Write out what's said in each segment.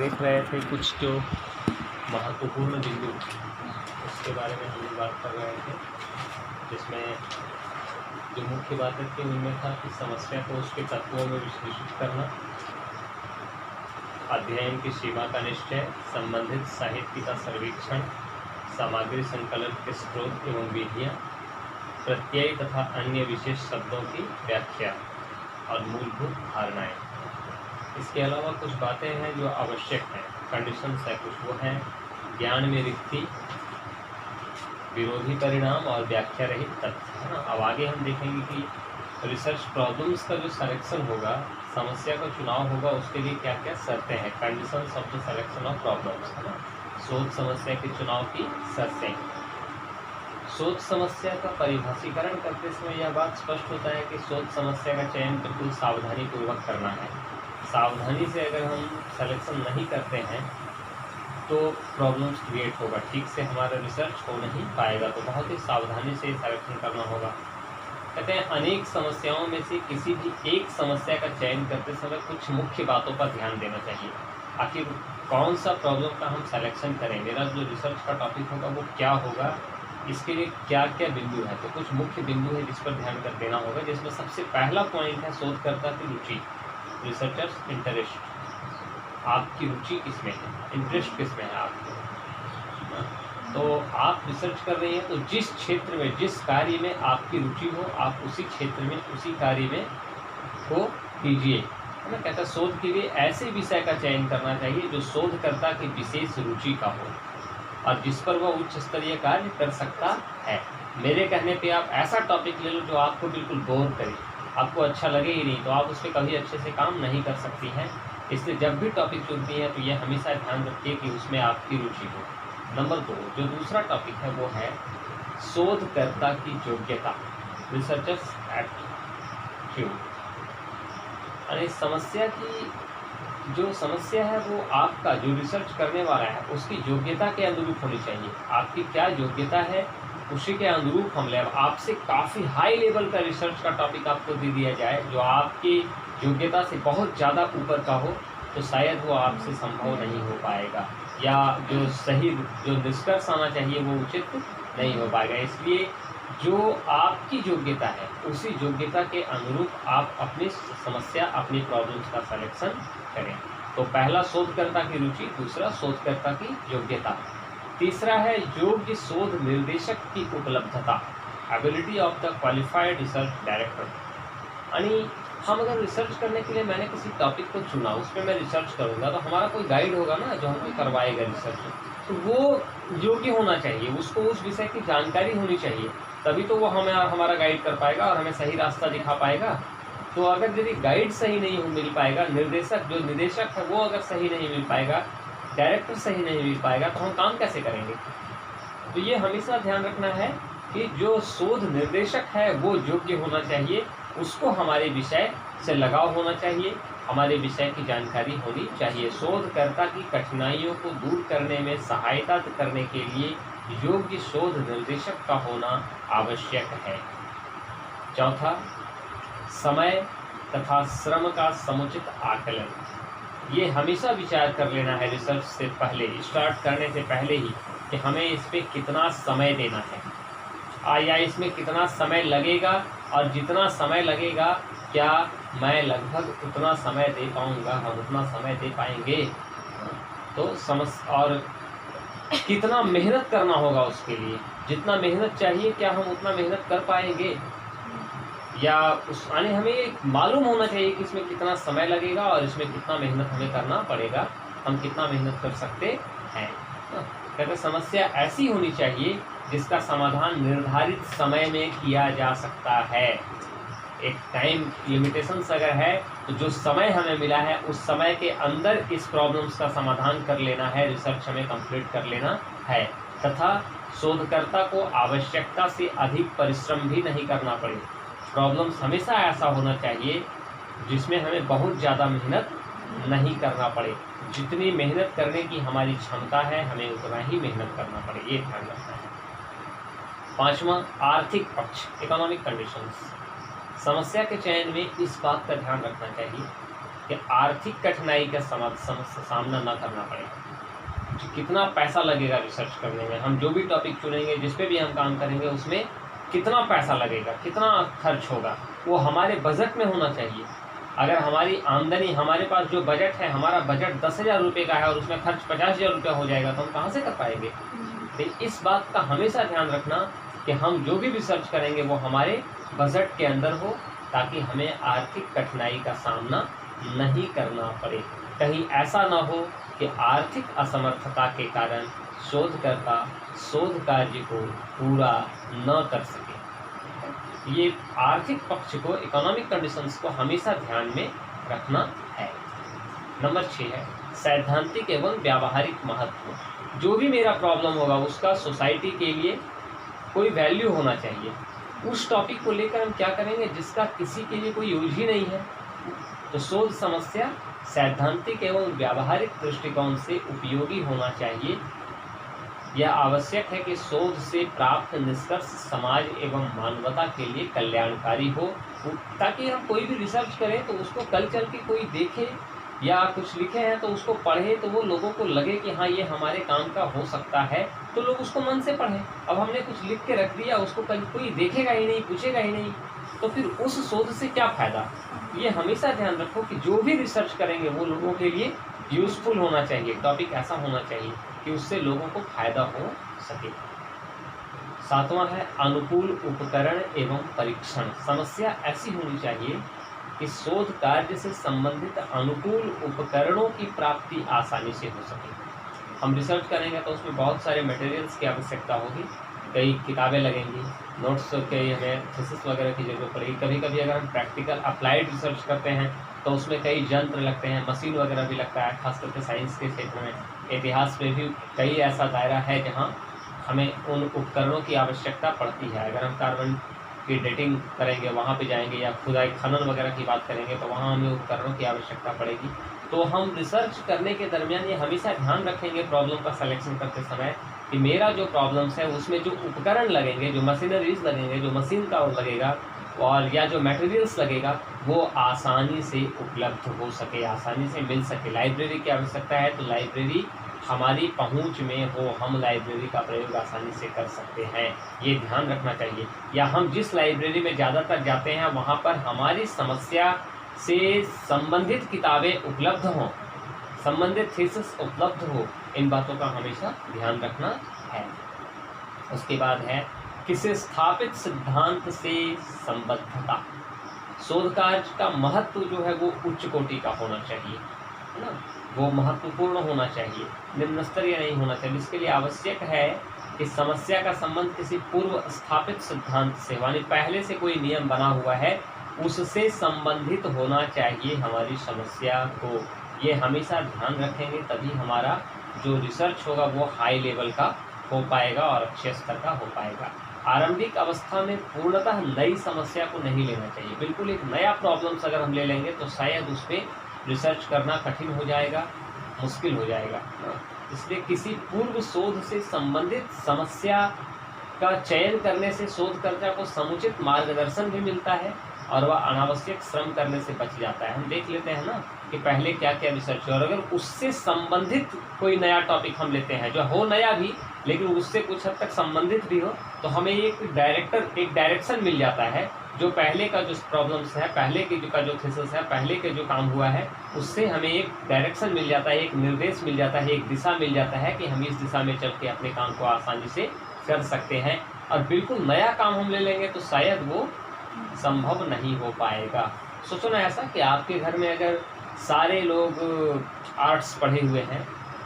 देख रहे थे कुछ जो महत्वपूर्ण बिंदु उसके बारे में हम लोग बात कर रहे थे, जिसमें जो मुख्य बातें थी उनमें था कि समस्या को उसके तत्वों में विश्लेषित करना, अध्ययन की सीमा का निश्चय, संबंधित साहित्य का सर्वेक्षण, सामग्री संकलन के स्रोत एवं विधियाँ, प्रत्यय तथा अन्य विशेष शब्दों की व्याख्या और मूलभूत धारणाएं। इसके अलावा कुछ बातें हैं जो आवश्यक हैं, कंडीशंस है कुछ, वो हैं ज्ञान में रिक्ति, विरोधी परिणाम और व्याख्या रहित तथ्य, है ना। अब आगे हम देखेंगे कि रिसर्च प्रॉब्लम्स का जो सिलेक्शन होगा, समस्या का चुनाव होगा, उसके लिए क्या क्या शर्तें हैं, conditions of the selection of problems, है ना। शोध समस्या के चुनाव की शर्तें। शोध समस्या का परिभाषीकरण करते समय यह बात स्पष्ट होता है कि शोध समस्या का चयन बिल्कुल सावधानी पूर्वक करना है। सावधानी से अगर हम सिलेक्शन नहीं करते हैं तो प्रॉब्लम्स क्रिएट होगा, ठीक से हमारा रिसर्च हो नहीं पाएगा। तो बहुत ही सावधानी से सिलेक्शन करना होगा। कहते हैं अनेक समस्याओं में से किसी भी एक समस्या का चयन करते समय कुछ मुख्य बातों पर ध्यान देना चाहिए। आखिर कौन सा प्रॉब्लम का हम सिलेक्शन करें, मेरा जो रिसर्च का टॉपिक होगा वो क्या होगा, इसके लिए क्या क्या बिंदु है। तो कुछ मुख्य बिंदु है जिस पर ध्यान कर देना होगा, जिसमें सबसे पहला पॉइंट है शोधकर्ता की रुचि, रिसर्चर्स इंटरेस्ट। आपकी रुचि किसमें है, इंटरेस्ट किसमें है आपको। तो आप रिसर्च कर रहे हैं तो जिस क्षेत्र में, जिस कार्य में आपकी रुचि हो, आप उसी क्षेत्र में, उसी कार्य में को कीजिए, है ना। कहता शोध के लिए ऐसे विषय का चयन करना चाहिए जो शोधकर्ता की विशेष रुचि का हो और जिस पर वह उच्च स्तरीय कार्य कर सकता है। मेरे कहने पे आप ऐसा टॉपिक ले लो जो आपको बिल्कुल बोर करे, आपको अच्छा लगे ही नहीं, तो आप उस पर कभी अच्छे से काम नहीं कर सकती हैं। इसलिए जब भी टॉपिक चुनती हैं तो ये हमेशा ध्यान रखिए कि उसमें आपकी रुचि हो। नंबर 2, जो दूसरा टॉपिक है वो है शोधकर्ता की योग्यता, रिसर्चर्स एप्टीट्यूड। यानी समस्या की जो समस्या है वो आपका जो रिसर्च करने वाला है उसकी योग्यता के अनुरूप होनी चाहिए। आपकी क्या योग्यता है उसी के अनुरूप हम ले। आपसे काफ़ी हाई लेवल का रिसर्च का टॉपिक आपको दे दिया जाए जो आपकी योग्यता से बहुत ज़्यादा ऊपर का हो तो शायद वो आपसे संभव नहीं हो पाएगा, या जो सही जो निष्कर्ष आना चाहिए वो उचित नहीं हो पाएगा। इसलिए जो आपकी योग्यता है उसी योग्यता के अनुरूप आप अपनी समस्या, अपनी प्रॉब्लम्स का सिलेक्शन करें। तो पहला शोधकर्ता की रुचि, दूसरा शोधकर्ता की योग्यता, तीसरा है योग्य शोध निर्देशक की उपलब्धता, ability of the qualified research director. यानी हम अगर रिसर्च करने के लिए, मैंने किसी टॉपिक को चुना, उस पर मैं रिसर्च करूँगा तो हमारा कोई गाइड होगा ना जो हमको करवाएगा रिसर्च, तो वो योग्य होना चाहिए, उसको उस विषय की जानकारी होनी चाहिए, तभी तो वो हमें हमारा गाइड कर पाएगा और हमें सही रास्ता दिखा पाएगा। तो अगर यदि गाइड सही नहीं मिल पाएगा, निर्देशक जो निदेशक है वो अगर सही नहीं मिल पाएगा, डायरेक्टर सही नहीं मिल पाएगा, तो हम काम कैसे करेंगे। तो ये हमेशा ध्यान रखना है कि जो शोध निर्देशक है वो योग्य होना चाहिए, उसको हमारे विषय से लगाव होना चाहिए, हमारे विषय की जानकारी होनी चाहिए। शोधकर्ता की कठिनाइयों को दूर करने में सहायता करने के लिए योग्य शोध निर्देशक का होना आवश्यक है। चौथा, समय तथा श्रम का समुचित आकलन। ये हमेशा विचार कर लेना है रिसर्च से पहले, स्टार्ट करने से पहले ही, कि हमें इस पर कितना समय देना है या इसमें कितना समय लगेगा, और जितना समय लगेगा क्या मैं लगभग उतना समय दे पाऊँगा, हम उतना समय दे पाएंगे। तो और कितना मेहनत करना होगा उसके लिए, जितना मेहनत चाहिए क्या हम उतना मेहनत कर पाएंगे, या उस यानी हमें मालूम होना चाहिए कि इसमें कितना समय लगेगा और इसमें कितना मेहनत हमें करना पड़ेगा, हम कितना मेहनत कर सकते हैं। कहते समस्या ऐसी होनी चाहिए जिसका समाधान निर्धारित समय में किया जा सकता है। एक टाइम लिमिटेशंस अगर है तो जो समय हमें मिला है उस समय के अंदर इस प्रॉब्लम्स का समाधान कर लेना है, रिसर्च हमें कंप्लीट कर लेना है, तथा शोधकर्ता को आवश्यकता से अधिक परिश्रम भी नहीं करना पड़े। प्रॉब्लम्स हमेशा ऐसा होना चाहिए जिसमें हमें बहुत ज़्यादा मेहनत नहीं करना पड़े। जितनी मेहनत करने की हमारी क्षमता है हमें उतना ही मेहनत करना पड़े, ये ध्यान रखना है। पांचवा, आर्थिक पक्ष, इकोनॉमिक कंडीशंस। समस्या के चयन में इस बात का ध्यान रखना चाहिए कि आर्थिक कठिनाई का सामना न करना पड़े। कितना पैसा लगेगा रिसर्च करने में, हम जो भी टॉपिक चुनेंगे, जिस पे भी हम काम करेंगे, उसमें कितना पैसा लगेगा, कितना खर्च होगा, वो हमारे बजट में होना चाहिए। अगर हमारी आमदनी, हमारे पास जो बजट है, हमारा बजट 10,000 रुपये का है और उसमें खर्च 50,000 रुपया हो जाएगा, तो हम कहाँ से कर पाएंगे। तो इस बात का हमेशा ध्यान रखना कि हम जो भी रिसर्च करेंगे वो हमारे बजट के अंदर हो, ताकि हमें आर्थिक कठिनाई का सामना नहीं करना पड़े। कहीं ऐसा ना हो कि आर्थिक असमर्थता के कारण शोधकर्ता शोध कार्य को पूरा न कर सके। ये आर्थिक पक्ष को, इकोनॉमिक कंडीशंस को हमेशा ध्यान में रखना है। नंबर 6 है सैद्धांतिक एवं व्यावहारिक महत्व। जो भी मेरा प्रॉब्लम होगा उसका सोसाइटी के लिए कोई वैल्यू होना चाहिए। उस टॉपिक को लेकर हम क्या करेंगे जिसका किसी के लिए कोई यूज ही नहीं है। तो शोध समस्या सैद्धांतिक एवं व्यावहारिक दृष्टिकोण से उपयोगी होना चाहिए। यह आवश्यक है कि शोध से प्राप्त निष्कर्ष समाज एवं मानवता के लिए कल्याणकारी हो, ताकि हम कोई भी रिसर्च करें तो उसको कल चल के कोई देखे या कुछ लिखे हैं तो उसको पढ़े, तो वो लोगों को लगे कि हाँ ये हमारे काम का हो सकता है, तो लोग उसको मन से पढ़ें। अब हमने कुछ लिख के रख दिया, उसको कल कोई देखेगा ही नहीं, पूछेगा ही नहीं, तो फिर उस शोध से क्या फ़ायदा। ये हमेशा ध्यान रखो कि जो भी रिसर्च करेंगे वो लोगों के लिए यूज़फुल होना चाहिए, टॉपिक ऐसा होना चाहिए कि उससे लोगों को फायदा हो सके। 7वां है अनुकूल उपकरण एवं परीक्षण। समस्या ऐसी होनी चाहिए कि शोध कार्य से संबंधित अनुकूल उपकरणों की प्राप्ति आसानी से हो सके। हम रिसर्च करेंगे तो उसमें बहुत सारे मटेरियल्स की आवश्यकता होगी, कई किताबें लगेंगी, नोट्स के हमें थीसिस वगैरह की जरूरत पड़ेगी। कभी कभी अगर हम प्रैक्टिकल अप्लाइड रिसर्च करते हैं तो उसमें कई यंत्र लगते हैं, मशीन वगैरह भी लगता है, खास करके साइंस के क्षेत्र में। इतिहास में भी कई ऐसा दायरा है जहाँ हमें उन उपकरणों की आवश्यकता पड़ती है। अगर हम कार्बन की डेटिंग करेंगे वहाँ पे जाएंगे, या खुदाई खनन वगैरह की बात करेंगे तो वहाँ हमें उपकरणों की आवश्यकता पड़ेगी। तो हम रिसर्च करने के दरमियान ये हमेशा ध्यान रखेंगे प्रॉब्लम का सिलेक्शन करते समय कि मेरा जो प्रॉब्लम्स है उसमें जो उपकरण लगेंगे, जो मशीनरीज लगेंगे, जो मशीन का लगेगा और या जो मटेरियल्स लगेगा वो आसानी से उपलब्ध हो सके, आसानी से मिल सके। लाइब्रेरी की आवश्यकता है तो लाइब्रेरी हमारी पहुंच में हो, हम लाइब्रेरी का प्रयोग आसानी से कर सकते हैं, ये ध्यान रखना चाहिए। या हम जिस लाइब्रेरी में ज़्यादातर जाते हैं वहाँ पर हमारी समस्या से संबंधित किताबें उपलब्ध हों, संबंधित थीसिस उपलब्ध हो, इन बातों का हमेशा ध्यान रखना है। उसके बाद है किसी स्थापित सिद्धांत से संबद्धता। शोध कार्य का महत्व जो है वो उच्च कोटि का होना चाहिए, है ना, वो महत्वपूर्ण होना चाहिए, निम्न स्तरीय नहीं होना चाहिए। इसके लिए आवश्यक है कि समस्या का संबंध किसी पूर्व स्थापित सिद्धांत से, यानी पहले से कोई नियम बना हुआ है उससे संबंधित होना चाहिए हमारी समस्या को। ये हमेशा ध्यान रखेंगे तभी हमारा जो रिसर्च होगा वो हाई लेवल का हो पाएगा और अच्छे स्तर का हो पाएगा। आरंभिक अवस्था में पूर्णतः नई समस्या को नहीं लेना चाहिए। बिल्कुल एक नया प्रॉब्लम्स अगर हम ले लेंगे तो शायद उस पर रिसर्च करना कठिन हो जाएगा, मुश्किल हो जाएगा। इसलिए किसी पूर्व शोध से संबंधित समस्या का चयन करने से शोधकर्ता को समुचित मार्गदर्शन भी मिलता है और वह अनावश्यक श्रम करने से बच जाता है। हम देख लेते हैं ना कि पहले क्या क्या रिसर्च, और अगर उससे संबंधित कोई नया टॉपिक हम लेते हैं जो हो नया भी लेकिन उससे कुछ हद तक संबंधित भी हो, तो हमें एक डायरेक्शन मिल जाता है। जो पहले का जो प्रॉब्लम्स है, पहले के का जो थीसिस है, पहले के जो काम हुआ है, उससे हमें एक डायरेक्शन मिल जाता है, एक निर्देश मिल जाता है, एक दिशा मिल जाता है कि हम इस दिशा में चल के अपने काम को आसानी से कर सकते हैं। और बिल्कुल नया काम हम ले लेंगे तो शायद वो संभव नहीं हो पाएगा। सोचो ना ऐसा कि आपके घर में अगर सारे लोग आर्ट्स पढ़े हुए हैं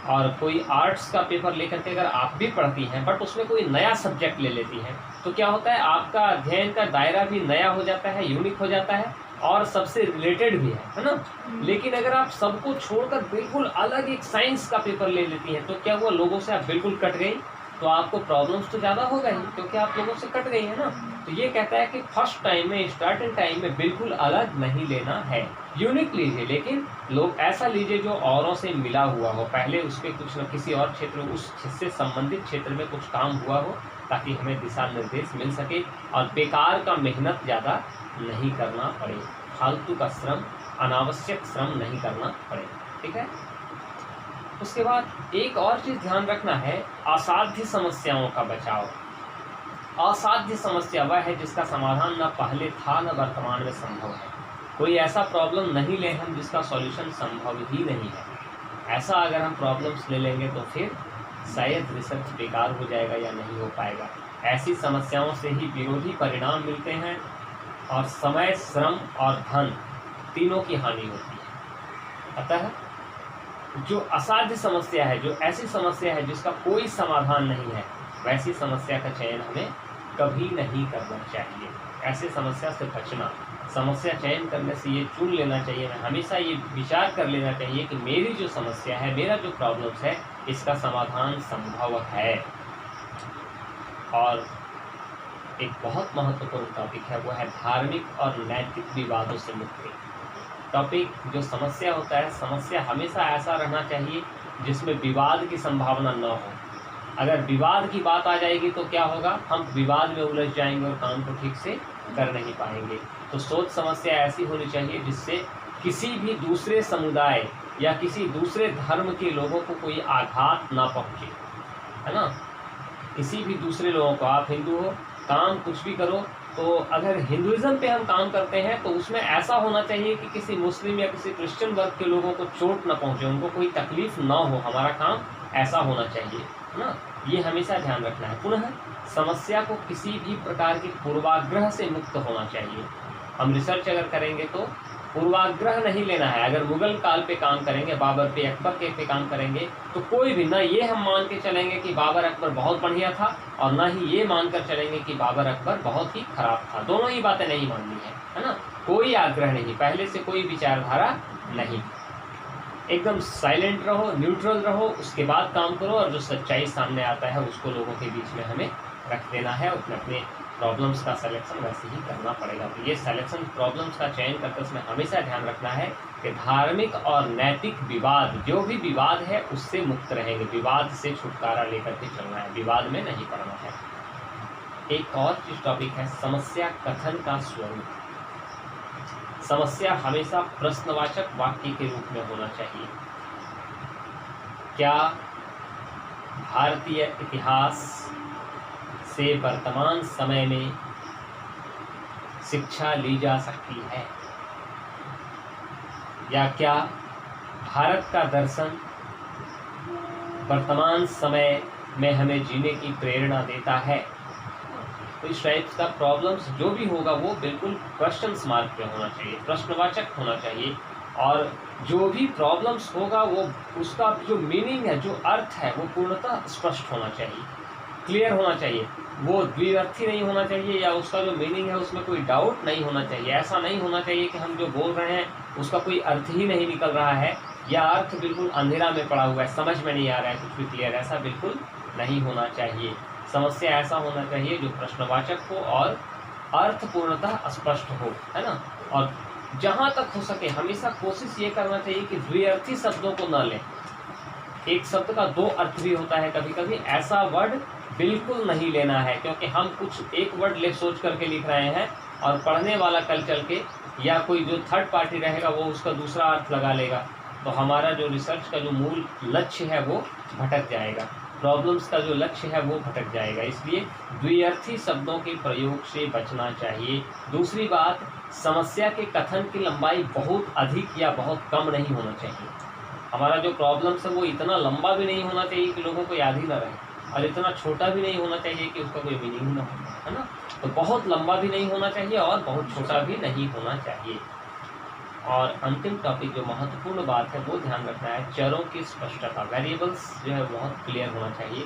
और कोई आर्ट्स का पेपर लेकर के अगर आप भी पढ़ती हैं बट उसमें कोई नया सब्जेक्ट ले लेती हैं, तो क्या होता है आपका अध्ययन का दायरा भी नया हो जाता है, यूनिक हो जाता है और सबसे रिलेटेड भी है ना। लेकिन अगर आप सबको छोड़कर बिल्कुल अलग एक साइंस का पेपर ले लेती हैं तो क्या हुआ, लोगों से आप बिल्कुल कट गई, तो आपको प्रॉब्लम्स तो ज़्यादा होगा ही क्योंकि आप लोगों से कट गई है ना। तो ये कहता है कि फर्स्ट टाइम में, स्टार्टिंग टाइम में बिल्कुल अलग नहीं लेना है, यूनिक लीजिए, लेकिन लोग ऐसा लीजिए जो औरों से मिला हुआ हो, पहले उस पर कुछ न किसी और क्षेत्र, उस से संबंधित क्षेत्र में कुछ काम हुआ हो, ताकि हमें दिशा निर्देश मिल सके और बेकार का मेहनत ज़्यादा नहीं करना पड़े, फालतू का श्रम अनावश्यक श्रम नहीं करना पड़ेगा। ठीक है। उसके बाद एक और चीज़ ध्यान रखना है, असाध्य समस्याओं का बचाव। असाध्य समस्या वह है जिसका समाधान न पहले था न वर्तमान में संभव है। कोई ऐसा प्रॉब्लम नहीं ले हम जिसका सॉल्यूशन संभव ही नहीं है। ऐसा अगर हम प्रॉब्लम्स ले लेंगे तो फिर शायद रिसर्च बेकार हो जाएगा या नहीं हो पाएगा। ऐसी समस्याओं से ही विरोधी परिणाम मिलते हैं और समय, श्रम और धन तीनों की हानि होती है। अतः जो असाध्य समस्या है, जो ऐसी समस्या है जिसका कोई समाधान नहीं है, वैसी समस्या का चयन हमें कभी नहीं करना चाहिए। ऐसे समस्या से बचना, समस्या चयन करने से ये चुन लेना चाहिए, मैं हमेशा ये विचार कर लेना चाहिए कि मेरी जो समस्या है, मेरा जो प्रॉब्लम्स है, इसका समाधान संभव है। और एक बहुत महत्वपूर्ण टॉपिक है, वो है धार्मिक और नैतिक विवादों से मुक्ति। टॉपिक जो समस्या होता है, समस्या हमेशा ऐसा रहना चाहिए जिसमें विवाद की संभावना न हो। अगर विवाद की बात आ जाएगी तो क्या होगा, हम विवाद में उलझ जाएंगे और काम को ठीक से कर नहीं पाएंगे। तो सोच समस्या ऐसी होनी चाहिए जिससे किसी भी दूसरे समुदाय या किसी दूसरे धर्म के लोगों को कोई आघात ना पहुँचे, है ना। किसी भी दूसरे लोगों को, आप हिंदू हो, काम कुछ भी करो, तो अगर हिंदुइज्म पे हम काम करते हैं तो उसमें ऐसा होना चाहिए कि किसी मुस्लिम या किसी क्रिश्चियन वर्ग के लोगों को चोट ना पहुँचे, उनको कोई तकलीफ ना हो। हमारा काम ऐसा होना चाहिए, है ना। ये हमेशा ध्यान रखना है। पुनः समस्या को किसी भी प्रकार के पूर्वाग्रह से मुक्त होना चाहिए। हम रिसर्च अगर करेंगे तो पूर्वाग्रह नहीं लेना है। अगर मुगल काल पे काम करेंगे, बाबर पे, अकबर के पे काम करेंगे, तो कोई भी ना ये हम मान के चलेंगे कि बाबर अकबर बहुत बढ़िया था, और ना ही ये मानकर चलेंगे कि बाबर अकबर बहुत ही खराब था। दोनों ही बातें नहीं माननी है ना। कोई आग्रह नहीं, पहले से कोई विचारधारा नहीं, एकदम साइलेंट रहो, न्यूट्रल रहो, उसके बाद काम करो, और जो सच्चाई सामने आता है उसको लोगों के बीच में हमें रख देना है। उसमें अपने प्रॉब्लम्स का सिलेक्शन वैसे ही करना पड़ेगा। तो ये सिलेक्शन, प्रॉब्लम्स का चयन करते समय हमेशा ध्यान रखना है कि धार्मिक और नैतिक विवाद, जो भी विवाद है उससे मुक्त रहेंगे। विवाद से छुटकारा लेकर के चलना है, विवाद में नहीं पड़ना है। एक और चीज टॉपिक है समस्या कथन का स्वरूप। समस्या हमेशा प्रश्नवाचक वाक्य के रूप में होना चाहिए। क्या भारतीय इतिहास से वर्तमान समय में शिक्षा ली जा सकती है, या क्या भारत का दर्शन वर्तमान समय में हमें जीने की प्रेरणा देता है। तो इस टाइप का प्रॉब्लम्स जो भी होगा वो बिल्कुल क्वेश्चन मार्क पे होना चाहिए, प्रश्नवाचक होना चाहिए। और जो भी प्रॉब्लम्स होगा वो उसका जो मीनिंग है, जो अर्थ है, वो पूर्णतः स्पष्ट होना चाहिए, क्लियर होना चाहिए। वो द्विअर्थी नहीं होना चाहिए, या उसका जो मीनिंग है उसमें कोई डाउट नहीं होना चाहिए। ऐसा नहीं होना चाहिए कि हम जो बोल रहे हैं उसका कोई अर्थ ही नहीं निकल रहा है, या अर्थ बिल्कुल अंधेरा में पड़ा हुआ है, समझ में नहीं आ रहा है कुछ भी क्लियर। ऐसा बिल्कुल नहीं होना चाहिए। समस्या ऐसा होना चाहिए जो प्रश्नवाचक हो और अर्थ पूर्णतः स्पष्ट हो, है ना। और जहाँ तक हो सके हमेशा कोशिश ये करना चाहिए कि द्विअर्थी शब्दों को न लें। एक शब्द का दो अर्थ भी होता है कभी कभी, ऐसा वर्ड बिल्कुल नहीं लेना है, क्योंकि हम कुछ एक वर्ड ले सोच करके लिख रहे हैं और पढ़ने वाला कल चल के या कोई जो थर्ड पार्टी रहेगा वो उसका दूसरा अर्थ लगा लेगा, तो हमारा जो रिसर्च का जो मूल लक्ष्य है वो भटक जाएगा, प्रॉब्लम्स का जो लक्ष्य है वो भटक जाएगा। इसलिए द्विअर्थी शब्दों के प्रयोग से बचना चाहिए। दूसरी बात, समस्या के कथन की लंबाई बहुत अधिक या बहुत कम नहीं होना चाहिए। हमारा जो प्रॉब्लम्स है वो इतना लंबा भी नहीं होना चाहिए कि लोगों को याद ही ना रहे, और इतना छोटा भी नहीं होना चाहिए कि उसका कोई मीनिंग ना हो, है ना। तो बहुत लंबा भी नहीं होना चाहिए और बहुत छोटा भी नहीं होना चाहिए। और अंतिम टॉपिक जो महत्वपूर्ण बात है वो ध्यान रखना है, चरों की स्पष्टता। वेरिएबल्स जो है बहुत क्लियर होना चाहिए।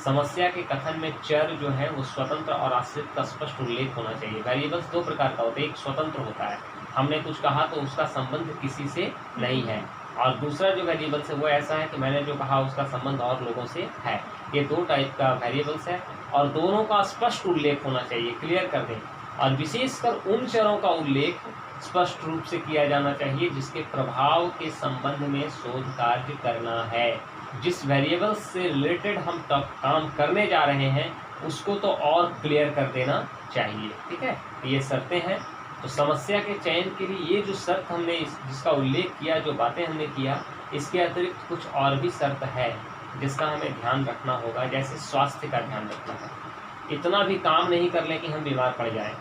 समस्या के कथन में चर जो है वो स्वतंत्र और आश्रित का स्पष्ट उल्लेख होना चाहिए। वेरिएबल्स दो प्रकार का होता है, एक स्वतंत्र होता है, हमने कुछ कहा तो उसका संबंध किसी से नहीं है, और दूसरा जो वेरिएबल्स है वो ऐसा है कि मैंने जो कहा उसका संबंध और लोगों से है। ये दो टाइप का वेरिएबल्स है और दोनों का स्पष्ट उल्लेख होना चाहिए, क्लियर कर दें। और विशेषकर उन चरों का उल्लेख स्पष्ट रूप से किया जाना चाहिए जिसके प्रभाव के संबंध में शोध कार्य करना है। जिस वेरिएबल से रिलेटेड हम काम करने जा रहे हैं उसको तो और क्लियर कर देना चाहिए, ठीक है। ये शर्तें हैं तो समस्या के चयन के लिए ये जो शर्त हमने जिसका उल्लेख किया, जो बातें हमने किया, इसके अतिरिक्त कुछ और भी शर्त है जिसका हमें ध्यान रखना होगा। जैसे स्वास्थ्य का ध्यान रखना है। इतना भी काम नहीं कर लें कि हम बीमार पड़ जाएं,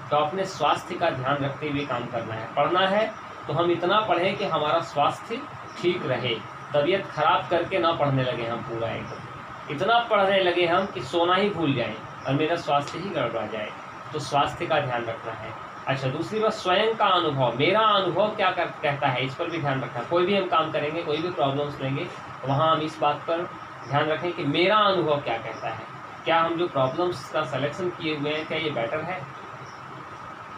तो अपने स्वास्थ्य का ध्यान रखते हुए काम करना है। पढ़ना है तो हम इतना पढ़ें कि हमारा स्वास्थ्य ठीक रहे, तबीयत खराब करके ना पढ़ने लगे हम पूरा एकदम। इतना पढ़ने लगे हम कि सोना ही भूल जाएं और मेरा स्वास्थ्य ही गड़बड़ा जाए, तो स्वास्थ्य का ध्यान रखना है। अच्छा, दूसरी बात स्वयं का अनुभव, मेरा अनुभव क्या कहता है, इस पर भी ध्यान रखना है। कोई भी हम काम करेंगे, कोई भी प्रॉब्लम्स लेंगे, वहाँ हम इस बात पर ध्यान रखें कि मेरा अनुभव क्या कहता है। क्या हम जो प्रॉब्लम्स का सिलेक्शन किए हुए हैं, क्या ये बेटर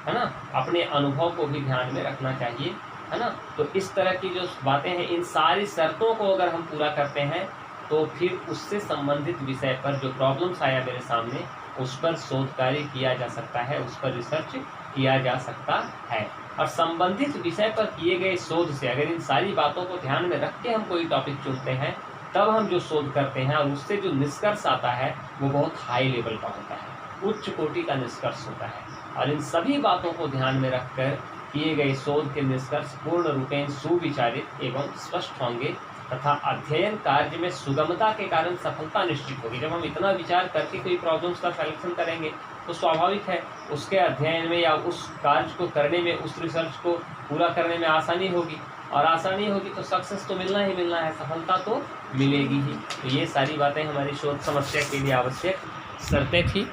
है ना? अपने अनुभव को भी ध्यान में रखना चाहिए, है ना? तो इस तरह की जो बातें हैं, इन सारी शर्तों को अगर हम पूरा करते हैं तो फिर उससे संबंधित विषय पर जो प्रॉब्लम्स आया मेरे सामने, उस पर शोध कार्य किया जा सकता है, उस पर रिसर्च किया जा सकता है। और संबंधित विषय पर किए गए शोध से अगर इन सारी बातों को ध्यान में रख के हम कोई टॉपिक चुनते हैं, तब हम जो शोध करते हैं और उससे जो निष्कर्ष आता है वो बहुत हाई लेवल का होता है, उच्च कोटि का निष्कर्ष होता है। और इन सभी बातों को ध्यान में रखकर किए गए शोध के निष्कर्ष पूर्ण रूपेण सुविचारित एवं स्पष्ट होंगे तथा अध्ययन कार्य में सुगमता के कारण सफलता निश्चित होगी। जब हम इतना विचार करके कोई प्रॉब्लम्स का सलेक्शन करेंगे तो स्वाभाविक है उसके अध्ययन में या उस कार्य को करने में, उस रिसर्च को पूरा करने में आसानी होगी, और आसानी होगी तो सक्सेस तो मिलना ही मिलना है, सफलता तो मिलेगी ही। तो ये सारी बातें हमारी शोध समस्या के लिए आवश्यक शर्तें थी।